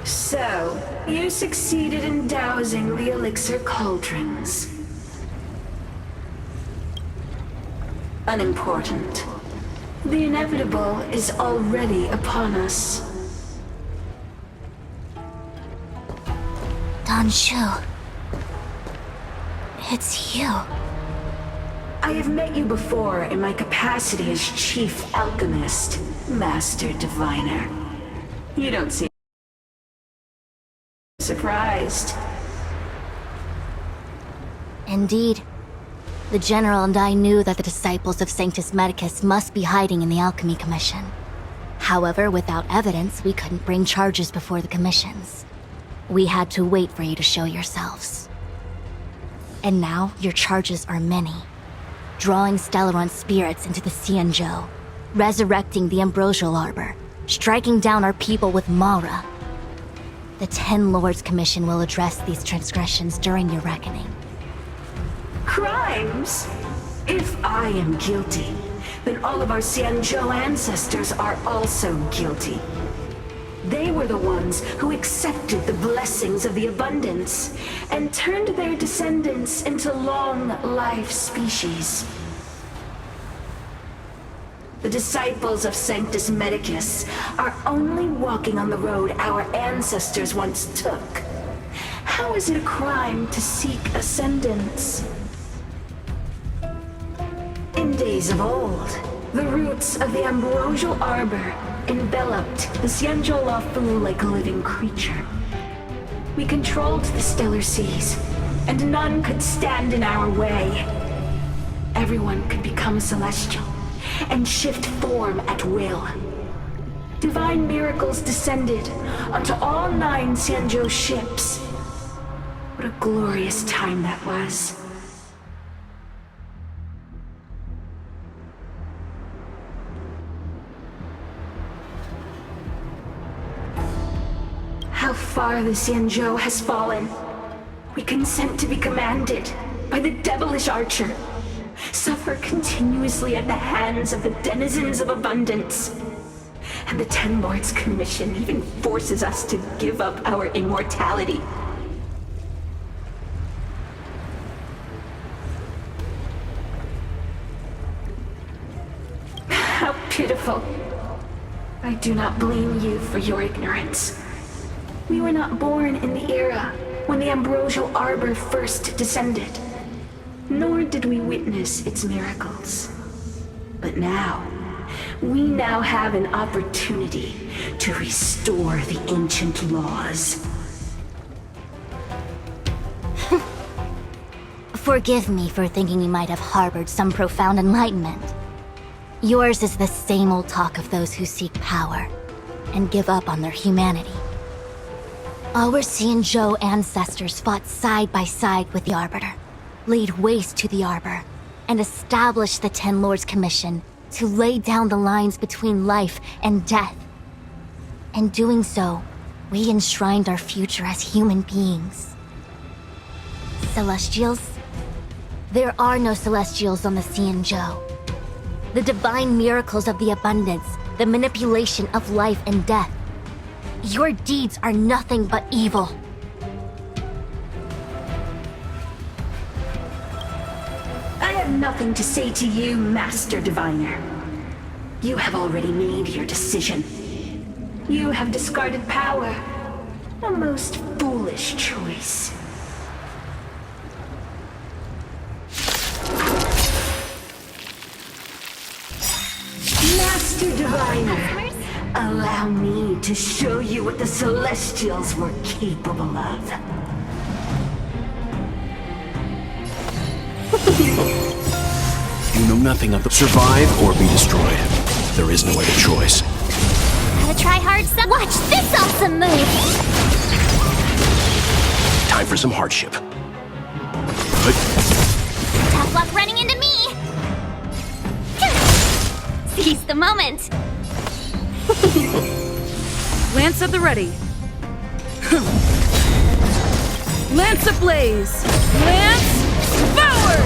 So, you succeeded in dousing the elixir cauldrons. Unimportant. The inevitable is already upon us. Danshu. It's you. I have met you before in my capacity as Chief Alchemist, Master Diviner. You don't seem surprised. Indeed. The General and I knew that the disciples of Sanctus Medicus must be hiding in the Alchemy Commission. However, without evidence, we couldn't bring charges before the commissions. We had to wait for you to show yourselves. And now, your charges are many. Drawing Stellaron spirits into the Xianzhou, resurrecting the Ambrosial Arbor, striking down our people with Mara. The Ten Lords Commission will address these transgressions during your reckoning. Crimes? If I am guilty, then all of our Xianzhou ancestors are also guilty. They were the ones who accepted the blessings of the abundance and turned their descendants into long-life species. The disciples of Sanctus Medicus are only walking on the road our ancestors once took. How is it a crime to seek ascendance? In days of old, the roots of the Ambrosial Arbor enveloped the Xianzhou Luofu like a living creature. We controlled the stellar seas, and none could stand in our way. Everyone could become a celestial and shift form at will. Divine miracles descended onto all 9 Xianzhou ships. What a glorious time that was. How far the Xianzhou has fallen. We consent to be commanded by the devilish archer. Suffer continuously at the hands of the denizens of abundance. And the Ten Lords Commission even forces us to give up our immortality. How pitiful. I do not blame you for your ignorance. We were not born in the era when the Ambrosial Arbor first descended, nor did we witness its miracles. But now, we now have an opportunity to restore the ancient laws. Forgive me for thinking you might have harbored some profound enlightenment. Yours is the same old talk of those who seek power and give up on their humanity. Our Xianzhou ancestors fought side by side with the Arbiter, laid waste to the Arbor, and established the Ten Lords Commission to lay down the lines between life and death. In doing so, we enshrined our future as human beings. Celestials? There are no Celestials on the Xianzhou. The divine miracles of the abundance, the manipulation of life and death. Your deeds are nothing but evil. I have nothing to say to you, Master Diviner. You have already made your decision. You have discarded power. A most foolish choice. Master Diviner, allow me to show you what the Celestials were capable of. You know nothing of the survive or be destroyed. There is no other choice. Gotta try hard some. Watch this awesome move! Time for some hardship. Tough luck running into me! Seize the moment! Lance at the ready. Lance ablaze! Lance forward!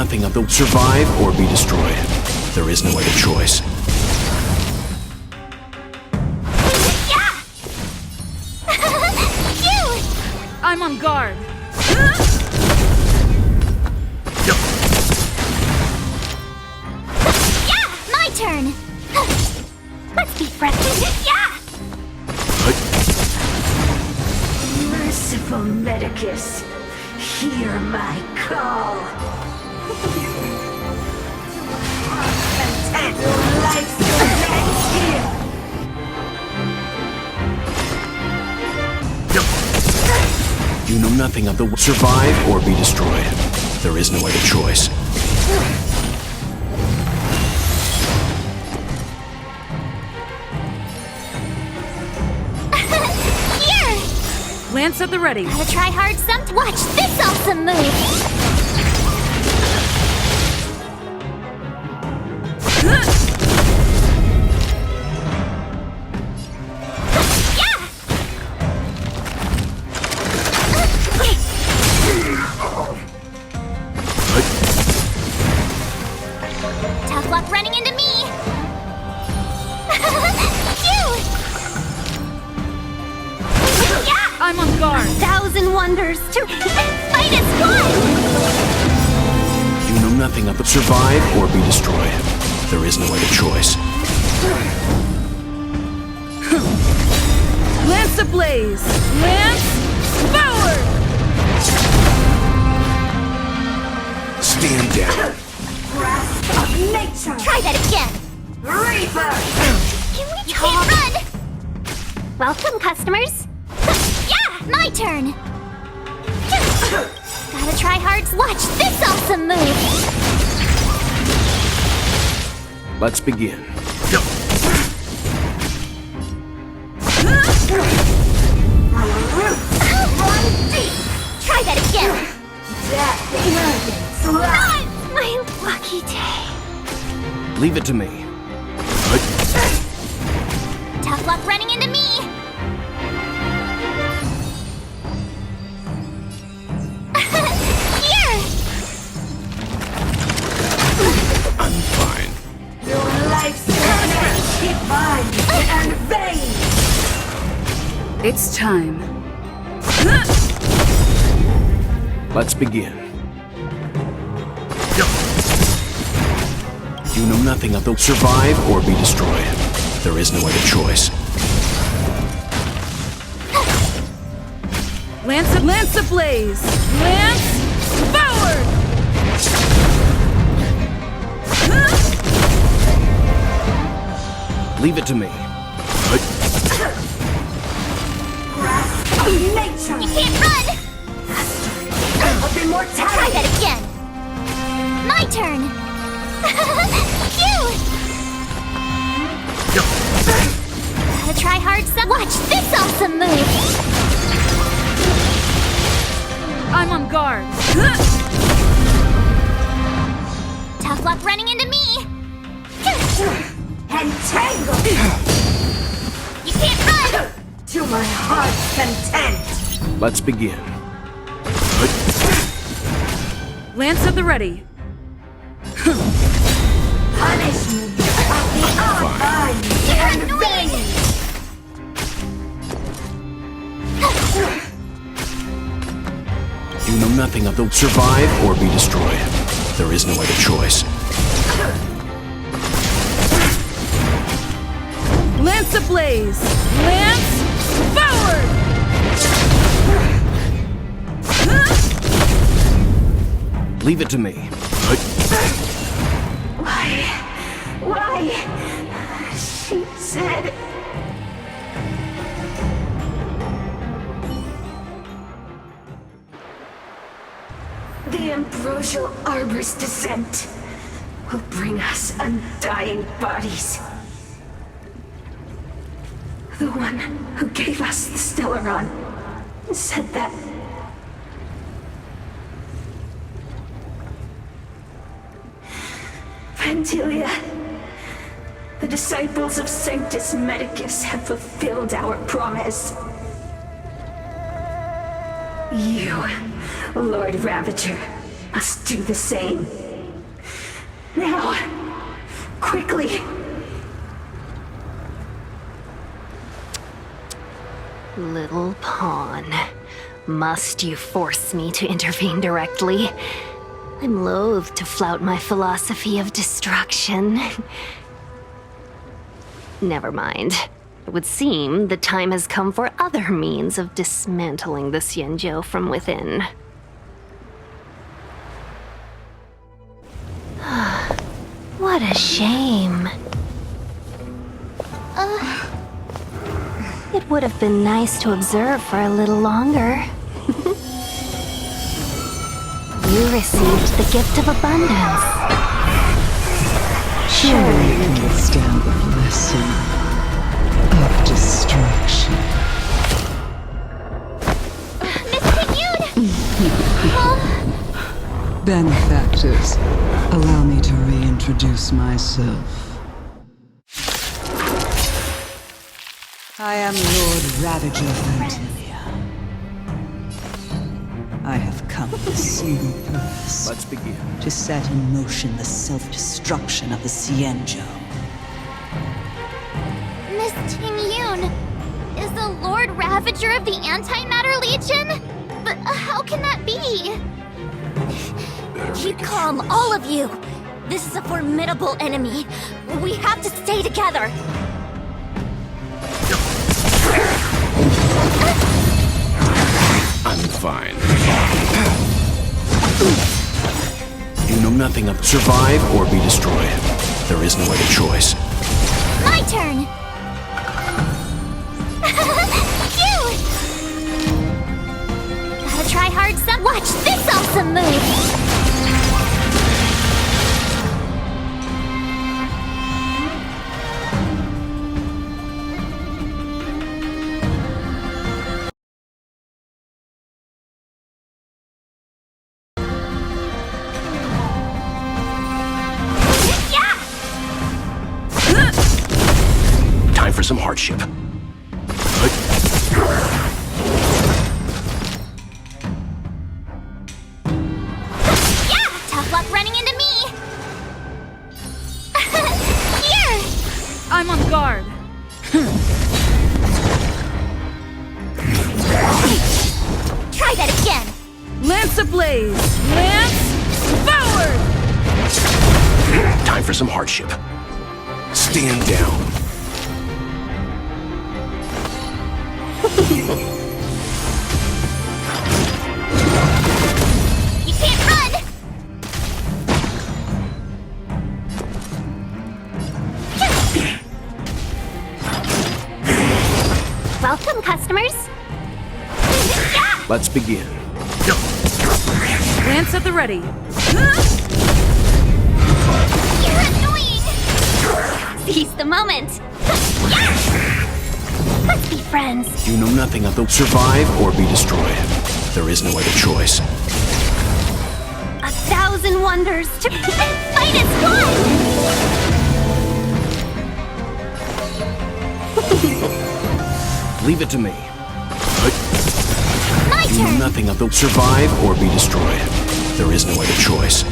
nothing of the survive or be destroyed. There is no other choice. Yeah! Phew! I'm on guard. Yeah! My turn! Let's be friends. Yeah! Merciful Medicus, hear my call. And your life ends here. You know nothing of the survive or be destroyed. There is no other choice. Here! Lance at the ready. Gotta try hard some. Watch this awesome move! Tough luck running into me! Phew! Yeah! I'm on guard. 1,000 wonders to fight as one! You know nothing of the survive or be destroyed. There is no other choice. Lance ablaze. Lance forward. Stand down. Wrath of nature. Try that again! Reaper. Can we can't run! Welcome, customers! Yeah! My turn! Gotta try hard. Watch this awesome move! Let's begin. Run deep. Try that again! That Not my lucky day. Leave it to me. Tough luck running into me! Here! I'm fine. Your life's divine and vain. It's time. Let's begin. You know nothing of the survive or be destroyed. There is no other choice. Lance ablaze. Lance forward. Leave it to me. Wrath of nature. You can't run! Of Try immortality. that again! My turn! Phew! Gotta try hard some. Watch this awesome move! I'm on guard. Tough luck running into me! Entangle You can't run! to my heart's content. Let's begin. Lance at the ready. Punishment of the unkind and vain. You know nothing of the survive or be destroyed. There is no other choice. Lance ablaze. Lance forward. Leave it to me. Why? She said. The ambrosial arbor's descent will bring us undying bodies. The one who gave us the Stellaron said that. Pantilia, the disciples of Sanctus Medicus have fulfilled our promise. You, Lord Ravager, must do the same. Now! Quickly! Little pawn. Must you force me to intervene directly? I'm loath to flout my philosophy of destruction. Never mind. It would seem the time has come for other means of dismantling the Xianzhou from within. What a shame. It would have been nice to observe for a little longer. You received the gift of abundance. Surely you can withstand the blessing of destruction. Benefactors, allow me to reintroduce myself. I am Lord Ravager of Antilia. I have come with a single purpose. Let's begin. To set in motion the self-destruction of the Xianzhou. Miss Tingyun, is the Lord Ravager of the Antimatter Legion? But how can that be? Keep calm, all of you. This is a formidable enemy. We have to stay together. I'm fine. You know nothing of survive or be destroyed. There is no other choice. My turn! You! Gotta try hard some. Watch this awesome move! Time for some hardship. Tough luck running into me! Here! I'm on guard. Try that again! Lance ablaze! Lance forward! Time for some hardship. Stand down. You can't run! Welcome, customers. Let's begin. Lance at the ready. You're annoying! Seize the moment. Let's be friends. You know nothing of the survive or be destroyed. There is no other choice. 1,000 wonders to fight as one! Leave it to me. My You know turn! nothing of the survive or be destroyed. There is no other choice.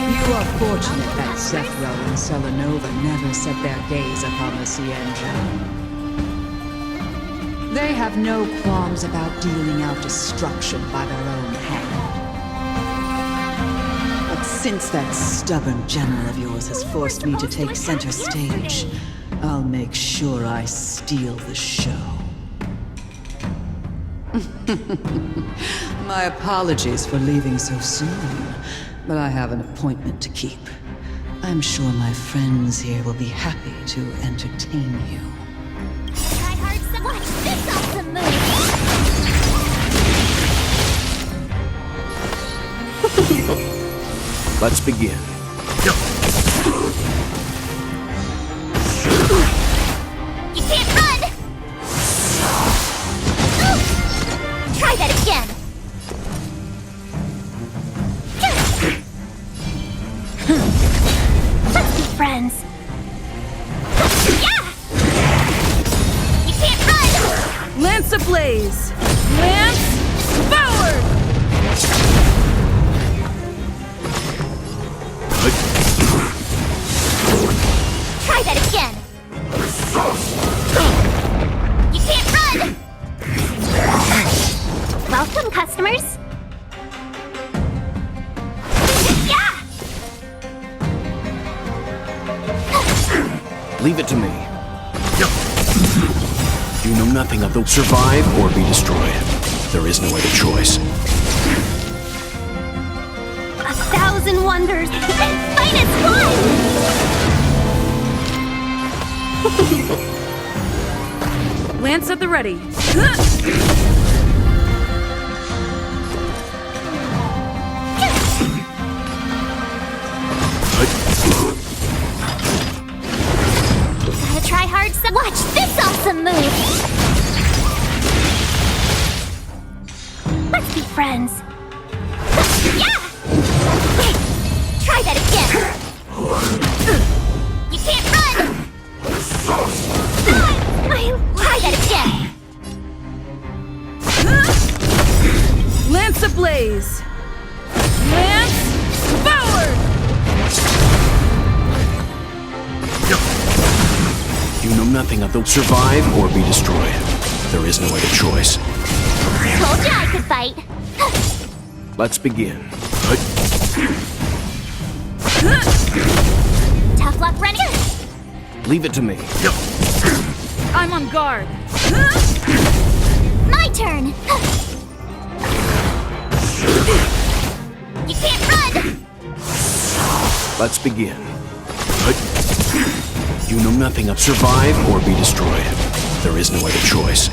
You are fortunate that Sephiroth and Selenova never set their gaze upon the Xianzhou. They have no qualms about dealing out destruction by their own hand. But since that stubborn general of yours has forced me to take center stage, I'll make sure I steal the show. My apologies for leaving so soon, but I have an appointment to keep. I'm sure my friends here will be happy to entertain you. Try hard some. Watch this awesome move! Let's begin. You can't run! Try that again! Let's be friends. You can't run! Lance ablaze! Lance forward! Leave it to me. You know nothing of the survive or be destroyed. There is no other choice. 1,000 wonders and finest one! Lance at the ready. Gotta try hard some. Watch this awesome move! Let's be friends. Yeah! Wait, try that again. You can't run! Try that again. Lance ablaze. Lance forward! You know nothing of the survive or be destroyed. There is no other choice. Told you I could fight. Let's begin. Tough luck running. Leave it to me. I'm on guard. My turn. You can't run. Let's begin. You know nothing of survive or be destroyed. There is no other choice.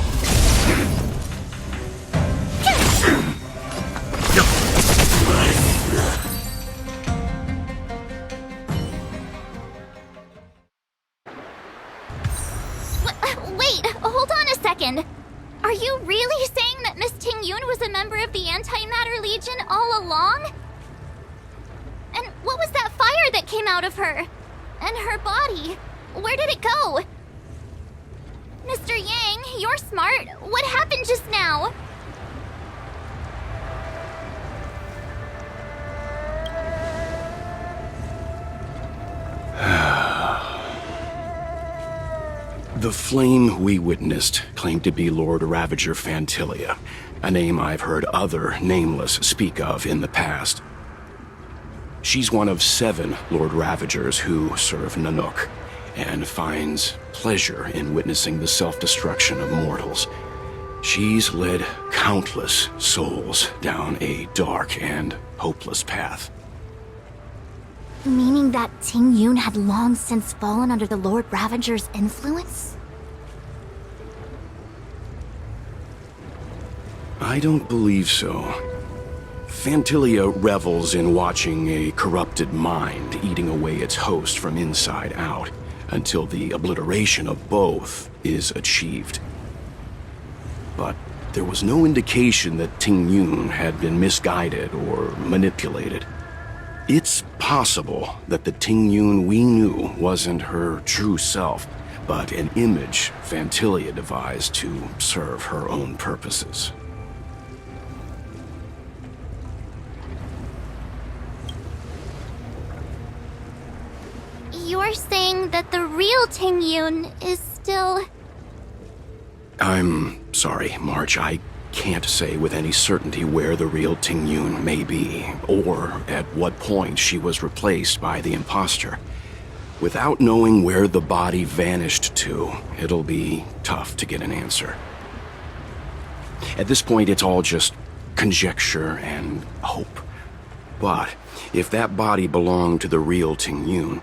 Wait, hold on a second. Are you really saying that Miss Ting-Yun was a member of the Antimatter Legion all along? And what was that fire that came out of her? And her body? Where did it go? Mr. Yang, you're smart. What happened just now? The flame we witnessed claimed to be Lord Ravager Phantilia, a name I've heard other Nameless speak of in the past. She's one of 7 Lord Ravagers who serve Nanook, and finds pleasure in witnessing the self-destruction of mortals. She's led countless souls down a dark and hopeless path. Meaning that Ting-Yun had long since fallen under the Lord Ravager's influence? I don't believe so. Phantilia revels in watching a corrupted mind eating away its host from inside out, until the obliteration of both is achieved. But there was no indication that Ting-Yun had been misguided or manipulated. It's possible that the Ting-Yun we knew wasn't her true self, but an image Phantilia devised to serve her own purposes. You're saying that the real Ting-Yun is still... I'm sorry, March. I can't say with any certainty where the real Ting-Yun may be, or at what point she was replaced by the imposter. Without knowing where the body vanished to, it'll be tough to get an answer. At this point, it's all just conjecture and hope. But if that body belonged to the real Ting-Yun,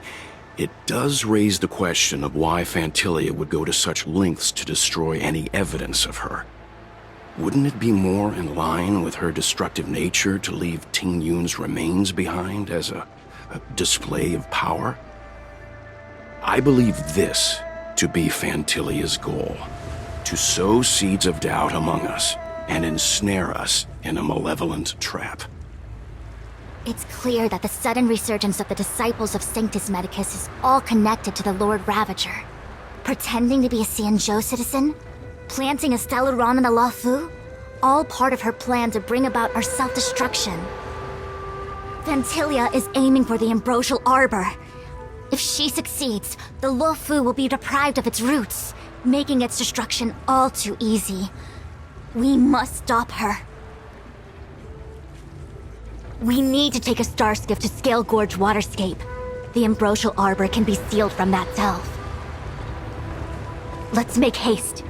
it does raise the question of why Phantilia would go to such lengths to destroy any evidence of her. Wouldn't it be more in line with her destructive nature to leave Ting-Yun's remains behind as a display of power? I believe this to be Phantilia's goal: to sow seeds of doubt among us and ensnare us in a malevolent trap. It's clear that the sudden resurgence of the disciples of Sanctus Medicus is all connected to the Lord Ravager. Pretending to be a Xianzhou citizen, planting a stellar Ramen a La Fu, all part of her plan to bring about our self-destruction. Phantilia is aiming for the Ambrosial Arbor. If she succeeds, the Lo Fu will be deprived of its roots, making its destruction all too easy. We must stop her. We need to take a star skiff to Scale Gorge Waterscape. The Ambrosial Arbor can be sealed from that delve. Let's make haste.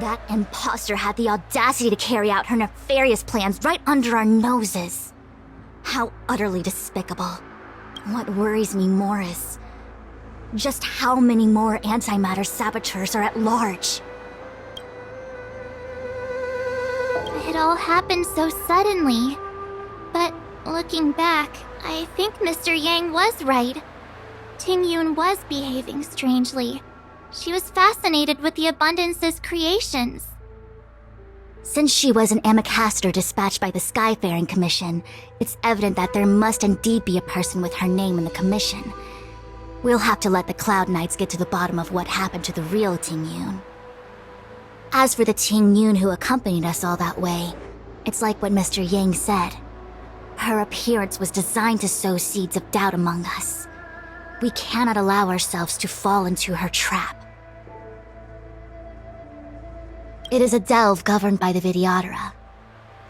That imposter had the audacity to carry out her nefarious plans right under our noses. How utterly despicable. What worries me more is just how many more antimatter saboteurs are at large. It all happened so suddenly. But looking back, I think Mr. Yang was right. Ting Yun was behaving strangely. She was fascinated with the Abundance's creations. Since she was an Amicastor dispatched by the Skyfaring Commission, it's evident that there must indeed be a person with her name in the Commission. We'll have to let the Cloud Knights get to the bottom of what happened to the real Ting Yun. As for the Ting Yun who accompanied us all that way, it's like what Mr. Yang said. Her appearance was designed to sow seeds of doubt among us. We cannot allow ourselves to fall into her trap. It is a delve governed by the Vidyadhara,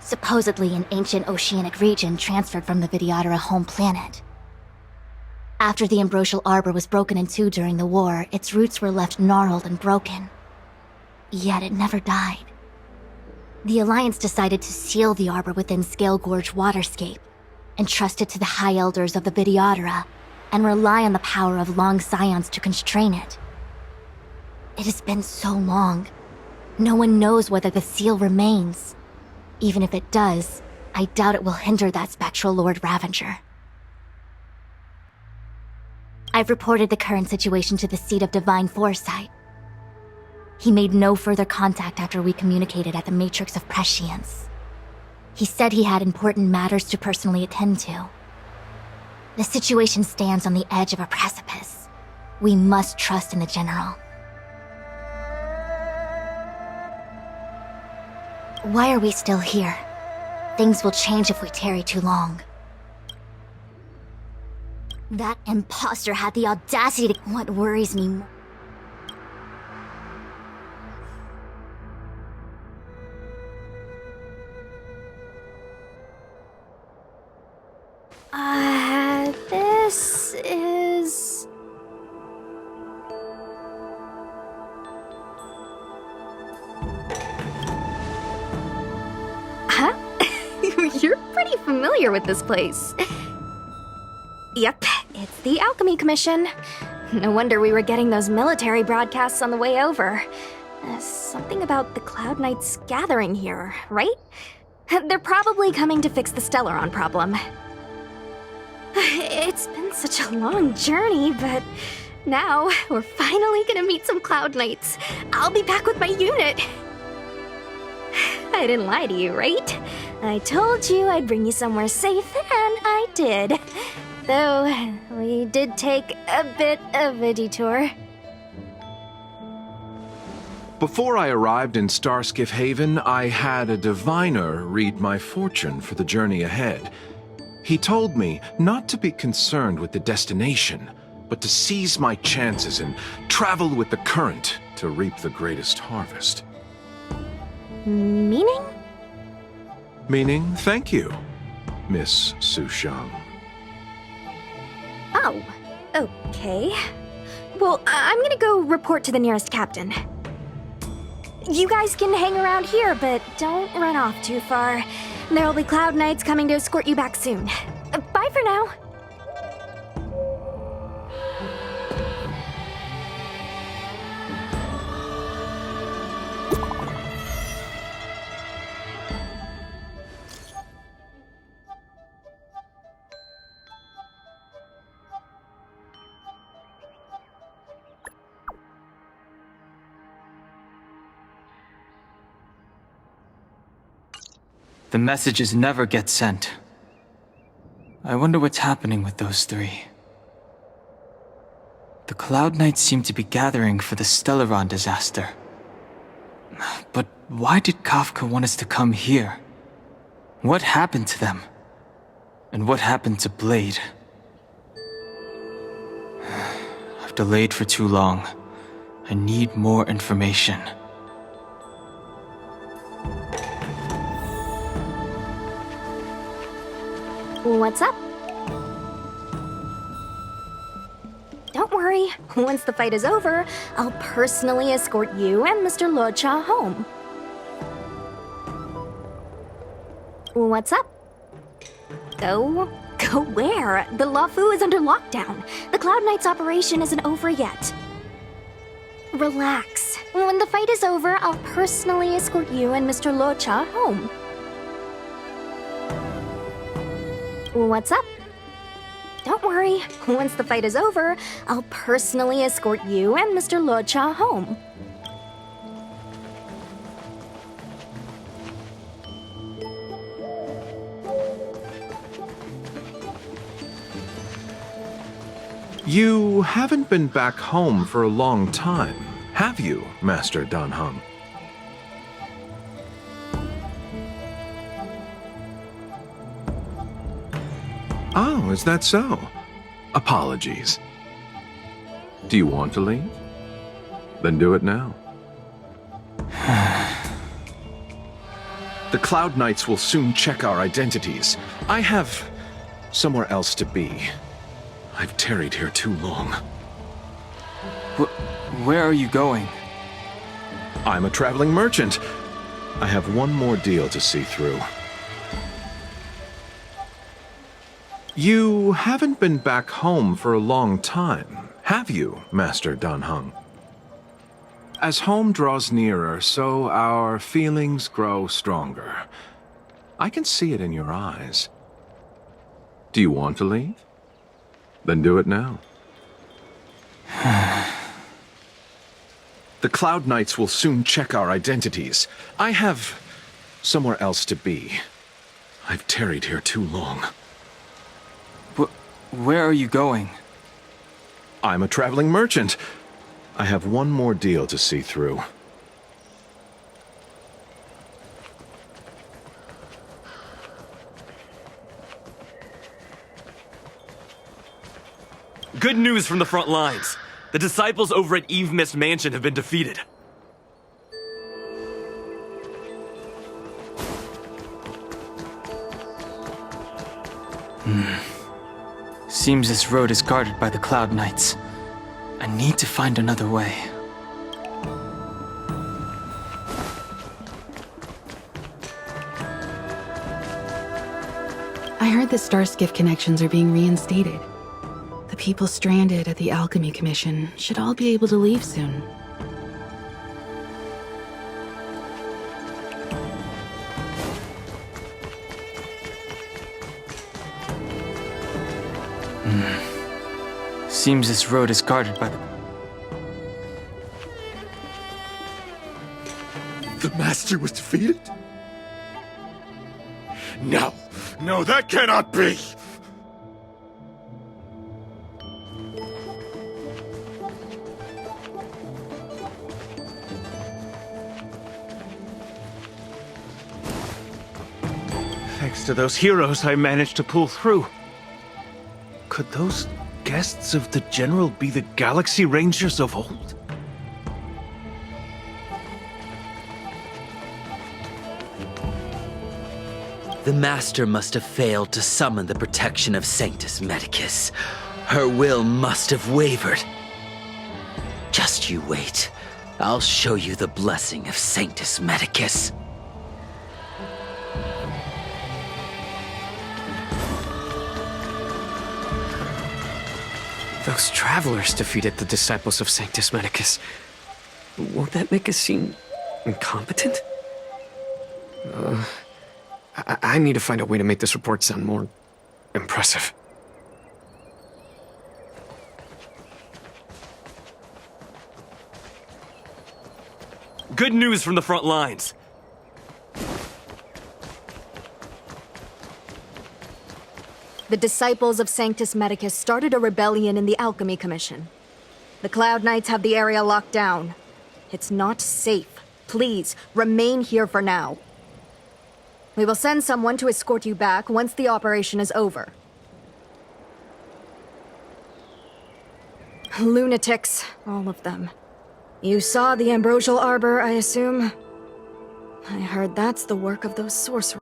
supposedly an ancient oceanic region transferred from the Vidyadhara home planet. After the Ambrosial Arbor was broken in two during the war, its roots were left gnarled and broken. Yet it never died. The Alliance decided to seal the arbor within Scale Gorge Waterscape, entrust it to the High Elders of the Vidyadhara, and rely on the power of Long Scions to constrain it. It has been so long. No one knows whether the seal remains. Even if it does, I doubt it will hinder that spectral Lord Ravager. I've reported the current situation to the Seat of Divine Foresight. He made no further contact after we communicated at the Matrix of Prescience. He said he had important matters to personally attend to. The situation stands on the edge of a precipice. We must trust in the General. Why are we still here? Things will change if we tarry too long. That imposter had the audacity to... What worries me more... This is... Huh? You're pretty familiar with this place. Yep, it's the Alchemy Commission. No wonder we were getting those military broadcasts on the way over. Something about the Cloud Knights gathering here, right? They're probably coming to fix the Stellaron problem. It's been such a long journey, but now we're finally gonna meet some Cloud Knights. I'll be back with my unit. I didn't lie to you, right? I told you I'd bring you somewhere safe, and I did. Though, we did take a bit of a detour. Before I arrived in Starskiff Haven, I had a diviner read my fortune for the journey ahead. He told me not to be concerned with the destination, but to seize my chances and travel with the current to reap the greatest harvest. Meaning? Meaning, thank you. Miss Sushang. Oh, okay. Well, I'm gonna go report to the nearest captain. You guys can hang around here, but don't run off too far. There'll be Cloud Knights coming to escort you back soon. Bye for now. The messages never get sent. I wonder what's happening with those three. The Cloud Knights seem to be gathering for the Stellaron disaster. But why did Kafka want us to come here? What happened to them? And what happened to Blade? I've delayed for too long. I need more information. What's up? Don't worry. Once the fight is over, I'll personally escort you and Mr. Luocha home. What's up? Go where? The Luofu is under lockdown. The Cloud Knights operation isn't over yet. Relax. When the fight is over, I'll personally escort you and Mr. Luocha home. What's up? Don't worry. Once the fight is over, I'll personally escort you and Mr. Luocha home. You haven't been back home for a long time, have you, Master Dan Heng? Oh, is that so? Apologies. Do you want to leave? Then do it now. The Cloud Knights will soon check our identities. I have somewhere else to be. I've tarried here too long. Where are you going? I'm a traveling merchant. I have one more deal to see through. You haven't been back home for a long time, have you, Master Dan Heng? As home draws nearer, so our feelings grow stronger. I can see it in your eyes. Do you want to leave? Then do it now. The Cloud Knights will soon check our identities. I have somewhere else to be. I've tarried here too long. Where are you going? I'm a traveling merchant. I have one more deal to see through. Good news from the front lines. The disciples over at Eve Mist Mansion have been defeated. Seems this road is guarded by the Cloud Knights. I need to find another way. I heard the Starskiff connections are being reinstated. The people stranded at the Alchemy Commission should all be able to leave soon. Seems this road is guarded by the... The Master was defeated? No, that cannot be! Thanks to those heroes, I managed to pull through. Could those guests of the General be the Galaxy Rangers of old? The Master must have failed to summon the protection of Sanctus Medicus. Her will must have wavered. Just you wait. I'll show you the blessing of Sanctus Medicus. Those travelers defeated the disciples of Sanctus Medicus. Won't that make us seem incompetent? I need to find a way to make this report sound more impressive. Good news from the front lines. The disciples of Sanctus Medicus started a rebellion in the Alchemy Commission. The Cloud Knights have the area locked down. It's not safe. Please, remain here for now. We will send someone to escort you back once the operation is over. Lunatics, all of them. You saw the Ambrosial Arbor, I assume? I heard that's the work of those sorcerers.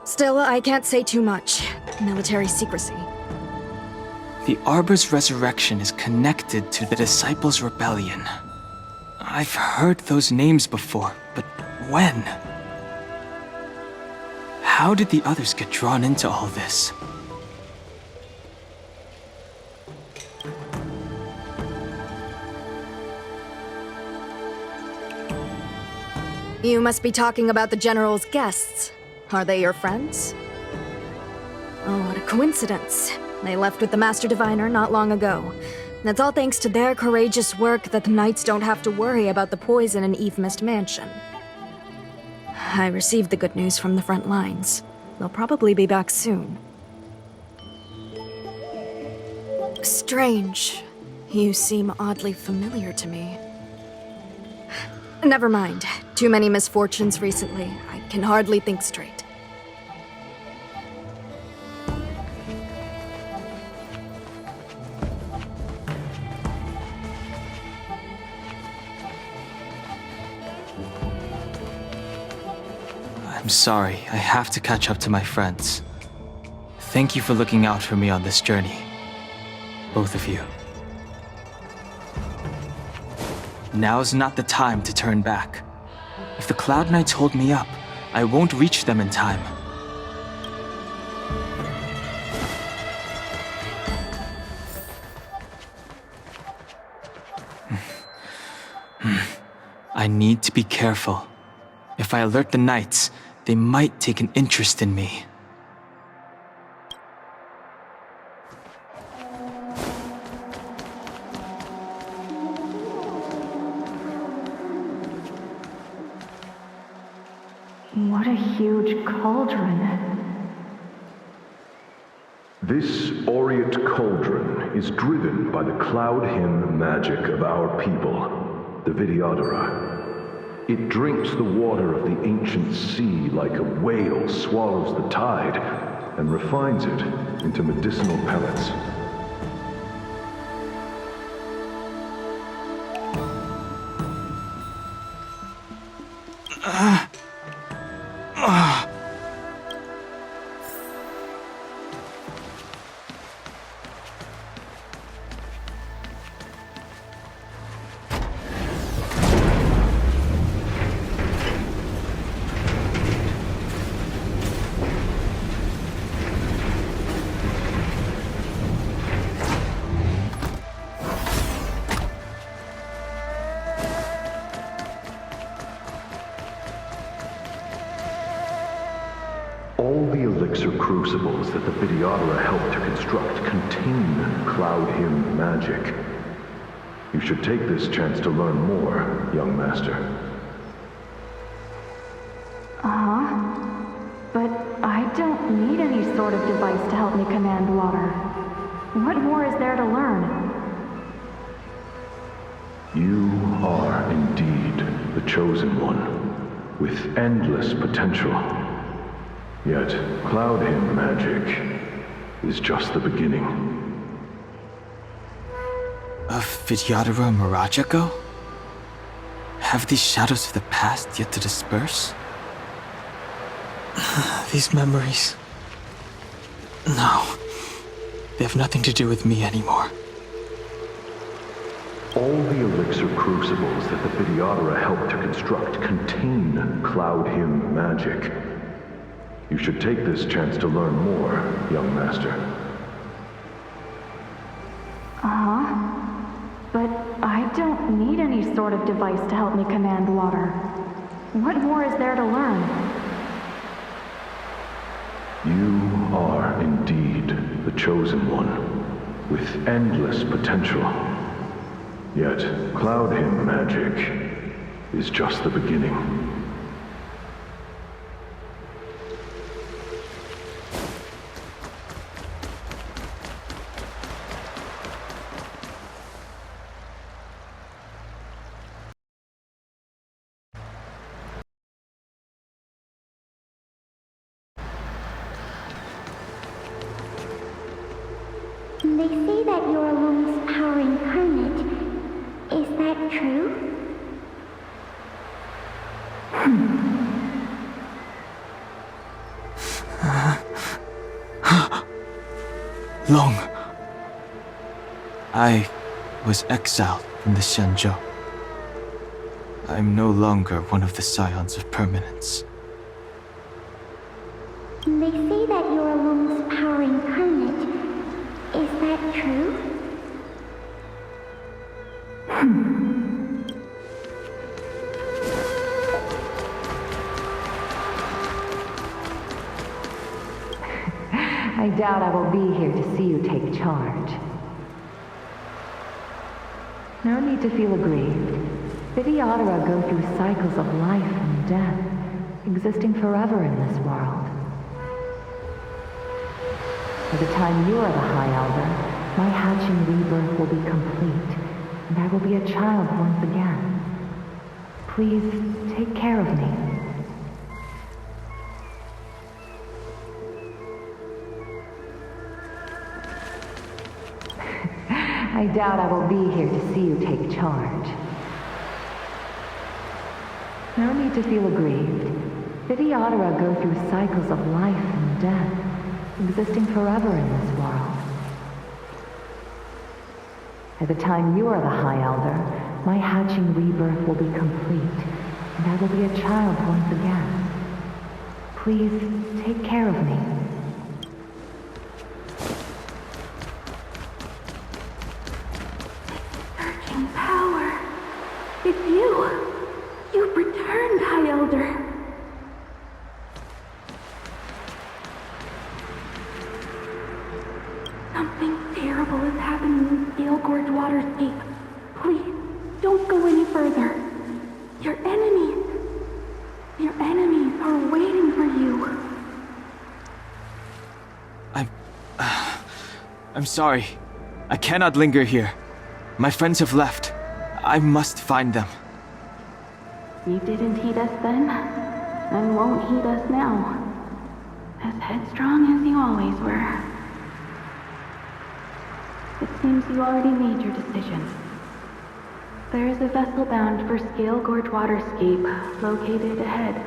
Still, I can't say too much. Military secrecy. The Arbor's resurrection is connected to the Disciples' Rebellion. I've heard those names before, but when? How did the others get drawn into all this? You must be talking about the General's guests. Are they your friends? Oh, what a coincidence. They left with the Master Diviner not long ago. That's all thanks to their courageous work that the Knights don't have to worry about the poison in Eve Mist Mansion. I received the good news from the front lines. They'll probably be back soon. Strange. You seem oddly familiar to me. Never mind. Too many misfortunes recently. I can hardly think straight. I'm sorry, I have to catch up to my friends. Thank you for looking out for me on this journey. Both of you. Now's not the time to turn back. If the Cloud Knights hold me up, I won't reach them in time. I need to be careful. If I alert the Knights, they might take an interest in me. What a huge cauldron. This aureate cauldron is driven by the cloud hymn magic of our people, the Vidyadhara. It drinks the water of the ancient sea like a whale swallows the tide and refines it into medicinal pellets. All the elixir crucibles that the Vidyadhara helped to construct contain cloud hymn magic. You should take this chance to learn more, young master. But I don't need any sort of device to help me command water. What more is there to learn? You are indeed the chosen one, with endless potential. Yet, cloud hymn magic is just the beginning. Of Vidyadhara Mirajago? Have these shadows of the past yet to disperse? These memories... No. They have nothing to do with me anymore. All the elixir crucibles that the Videodora helped to construct contain Cloud Hymn magic. You should take this chance to learn more, young master. But I don't need any sort of device to help me command water. What more is there to learn? You are indeed the Chosen One, with endless potential. Yet, Cloud Hymn magic is just the beginning. They say that you're Lung's power incarnate. Is that true? Long. I was exiled from the Xianzhou. I'm no longer one of the Scions of Permanence. They say that you're Lung's power incarnate. Is that true? I doubt I will be here to see you take charge. No need to feel aggrieved. Videodora go through cycles of life and death, existing forever in this world. By the time you are the High Elder, my hatching rebirth will be complete, and I will be a child once again. Please, take care of me. I doubt I will be here to see you take charge. No need to feel aggrieved. Videodora go through cycles of life and death, existing forever in this world. By the time you are the High Elder, my hatching rebirth will be complete, and I will be a child once again. Please, take care of me. Surging power. It's you. You've returned, High Elder. Something terrible is happening in Scale Gorge Waterscape. Please, don't go any further. Your enemies are waiting for you. I'm sorry. I cannot linger here. My friends have left. I must find them. You didn't heed us then, and won't heed us now. As headstrong as you always were. It seems you already made your decision. There is a vessel bound for Scale Gorge Waterscape located ahead.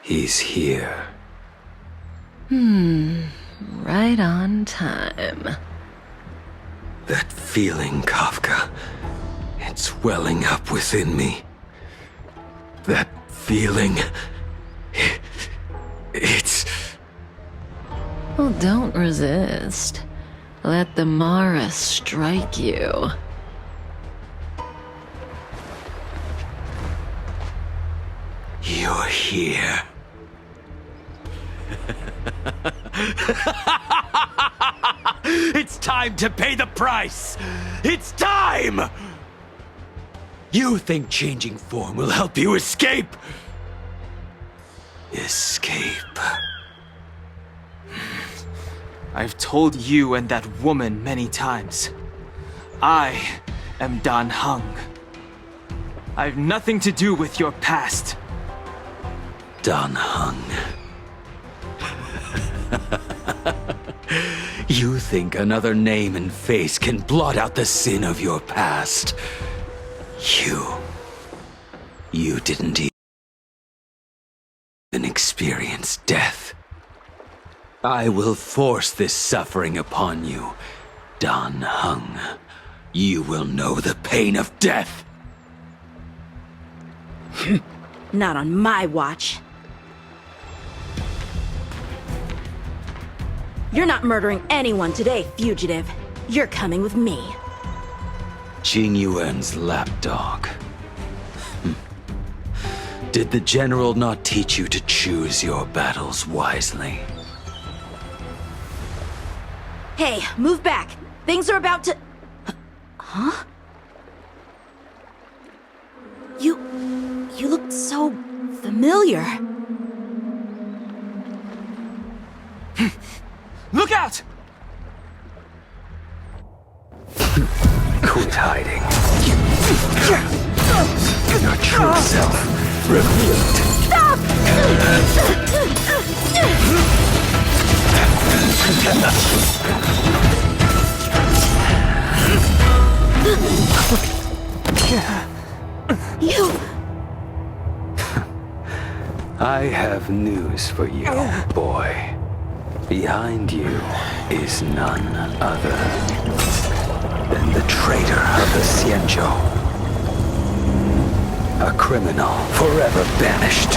He's here. Right on time. That feeling, Kafka. It's welling up within me. That feeling... It's... Well, don't resist. Let the Mara strike you. You're here. It's time to pay the price! It's time! You think changing form will help you escape? Escape. I've told you and that woman many times. I am Dan Heng. I've nothing to do with your past. Dan Heng. You think another name and face can blot out the sin of your past? You didn't even experience death. I will force this suffering upon you, Dan Heng. You will know the pain of death. Not on my watch. You're not murdering anyone today, fugitive. You're coming with me. Jing Yuan's lapdog. Did the General not teach you to choose your battles wisely? Hey, move back. Things are about to... Huh? You look so familiar. Look out! Quit hiding. Your true self revealed. Stop! You... I have news for you, boy. Behind you is none other than the traitor of the Xianzhou. A criminal forever banished.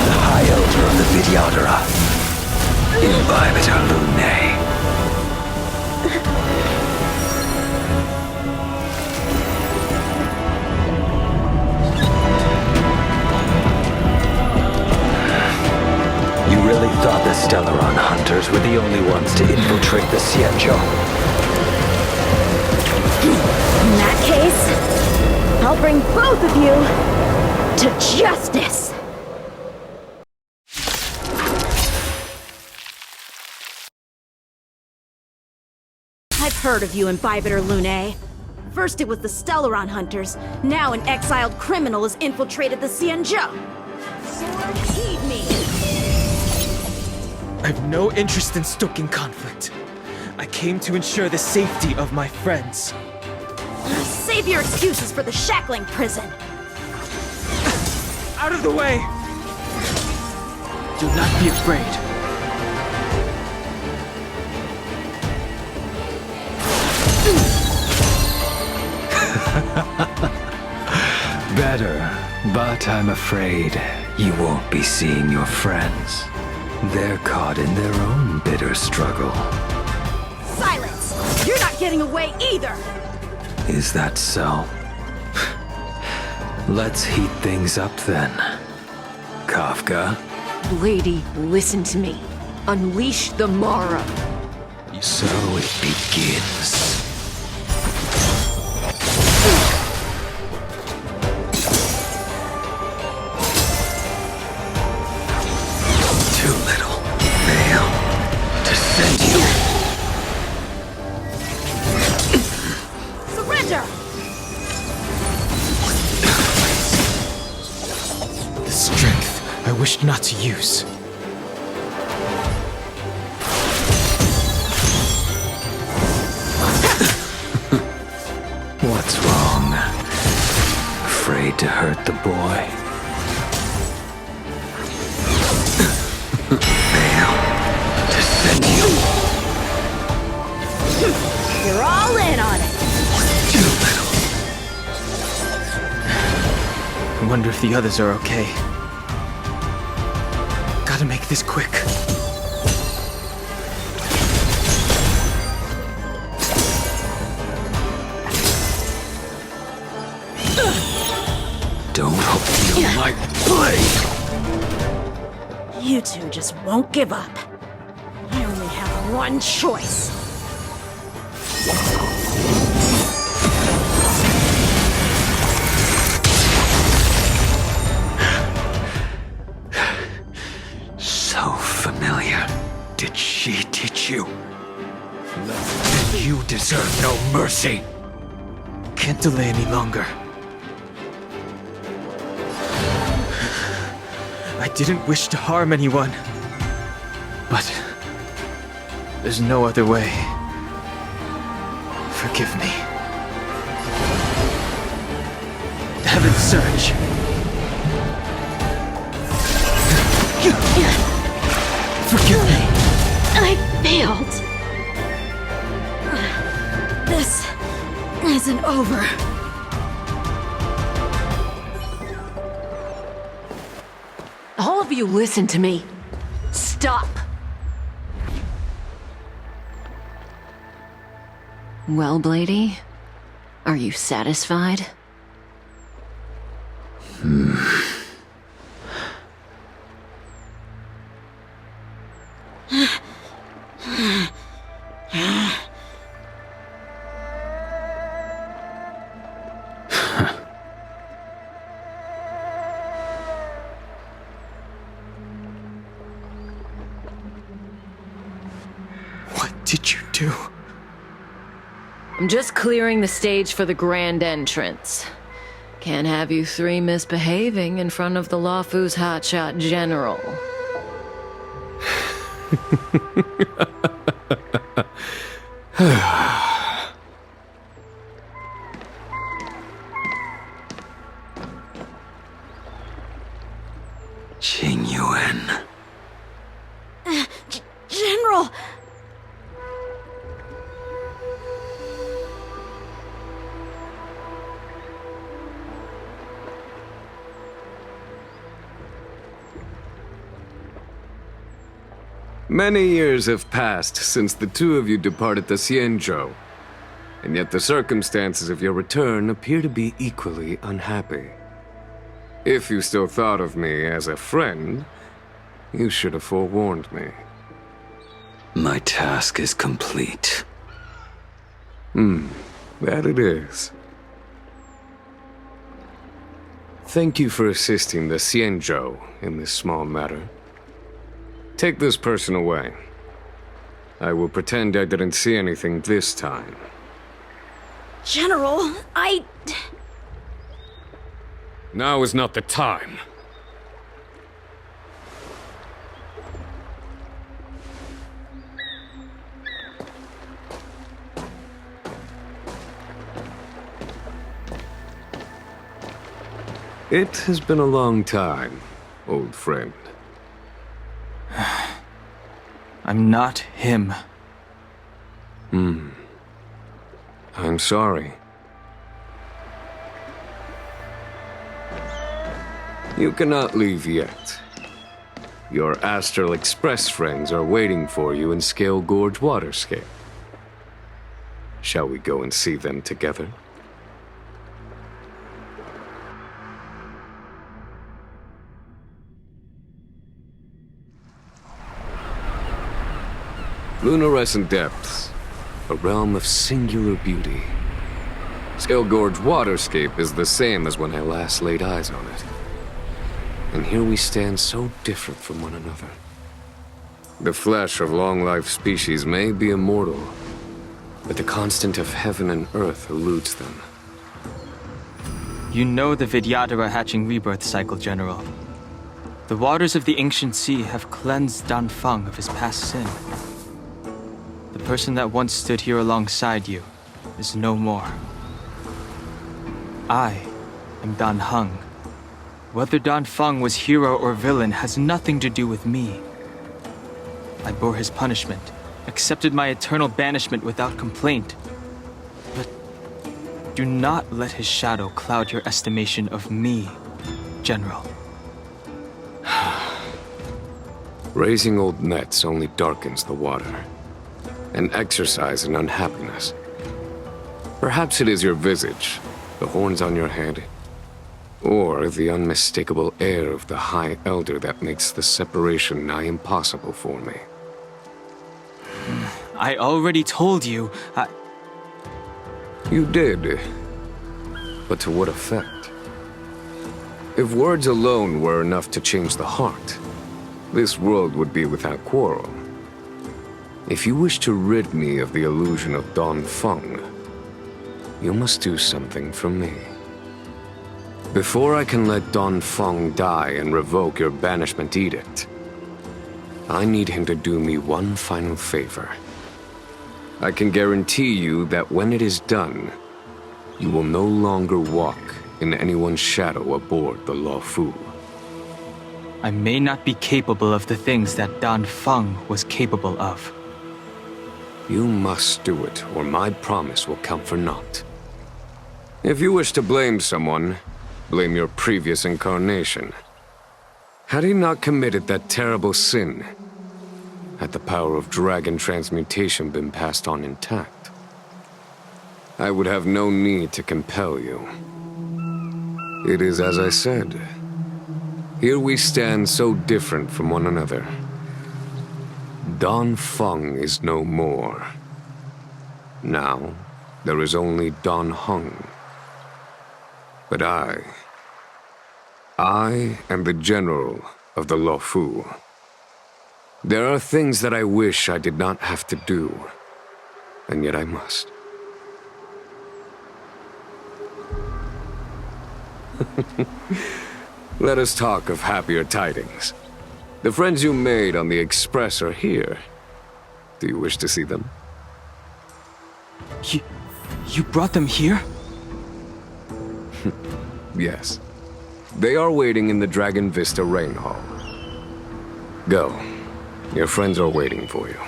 The High Elder of the Vidyadhara, Imbibitor Lunae. You really thought the Stellaron hunters were the only ones to infiltrate the Xianzhou? In that case, I'll bring both of you to justice! I've heard of you, Imbibitor Lunae. First it was the Stellaron hunters, now an exiled criminal has infiltrated the Xianzhou. Sword, heed me! I have no interest in stoking conflict. I came to ensure the safety of my friends. Save your excuses for the shackling prison! Out of the way! Do not be afraid. Better, but I'm afraid you won't be seeing your friends. They're caught in their own bitter struggle. Silence! You're not getting away either! Is that so? Let's heat things up then. Kafka? Lady, listen to me. Unleash the Mara. So it begins. Too little. Fail to send you. Surrender! The strength I wished not to use. What's wrong? Afraid to hurt the boy? Fail to send you. You're all in on it! Too little. I wonder if the others are okay. Gotta make this quick. Don't feel my blade. You two just won't give up. I only have one choice. did she teach you? You deserve no mercy. Can't delay any longer. I didn't wish to harm anyone. But there's no other way. Forgive me. Heaven's Surge. Forgive me. I failed. This isn't over. All of you listen to me. Stop. Well, Blady, are you satisfied? What did you do? I'm just clearing the stage for the grand entrance. Can't have you three misbehaving in front of the Lawfu's hotshot general. Tingyun. General! Many years have passed since the two of you departed the Xianzhou, and yet the circumstances of your return appear to be equally unhappy. If you still thought of me as a friend, you should have forewarned me. My task is complete. That it is. Thank you for assisting the Xianzhou in this small matter. Take this person away. I will pretend I didn't see anything this time. General, Now is not the time. It has been a long time, old friend. I'm not him. I'm sorry. You cannot leave yet. Your Astral Express friends are waiting for you in Scale Gorge Waterscape. Shall we go and see them together? Lunarescent Depths, a realm of singular beauty. Scale Gorge Waterscape is the same as when I last laid eyes on it. And here we stand so different from one another. The flesh of long-life species may be immortal, but the constant of heaven and earth eludes them. You know the Vidyadhara hatching rebirth cycle, General. The waters of the ancient sea have cleansed Danfeng of his past sin. The person that once stood here alongside you is no more. I am Dan Heng. Whether Danfeng was hero or villain has nothing to do with me. I bore his punishment, accepted my eternal banishment without complaint. But do not let his shadow cloud your estimation of me, General. Raising old nets only darkens the water. An exercise in unhappiness. Perhaps it is your visage, the horns on your head, or the unmistakable air of the High Elder that makes the separation nigh impossible for me. I already told you, You did. But to what effect? If words alone were enough to change the heart, this world would be without quarrel. If you wish to rid me of the illusion of Dongfeng, you must do something for me. Before I can let Dongfeng die and revoke your banishment edict, I need him to do me one final favor. I can guarantee you that when it is done, you will no longer walk in anyone's shadow aboard the Luofu. I may not be capable of the things that Dongfeng was capable of. You must do it, or my promise will count for naught. If you wish to blame someone, blame your previous incarnation. Had he not committed that terrible sin, had the power of dragon transmutation been passed on intact, I would have no need to compel you. It is as I said. Here we stand so different from one another. Dongfeng is no more. Now, there is only Dongheng. But I am the general of the Luofu. There are things that I wish I did not have to do, and yet I must. Let us talk of happier tidings. The friends you made on the Express are here. Do you wish to see them? You brought them here? Yes. They are waiting in the Dragon Vista Rain Hall. Go. Your friends are waiting for you.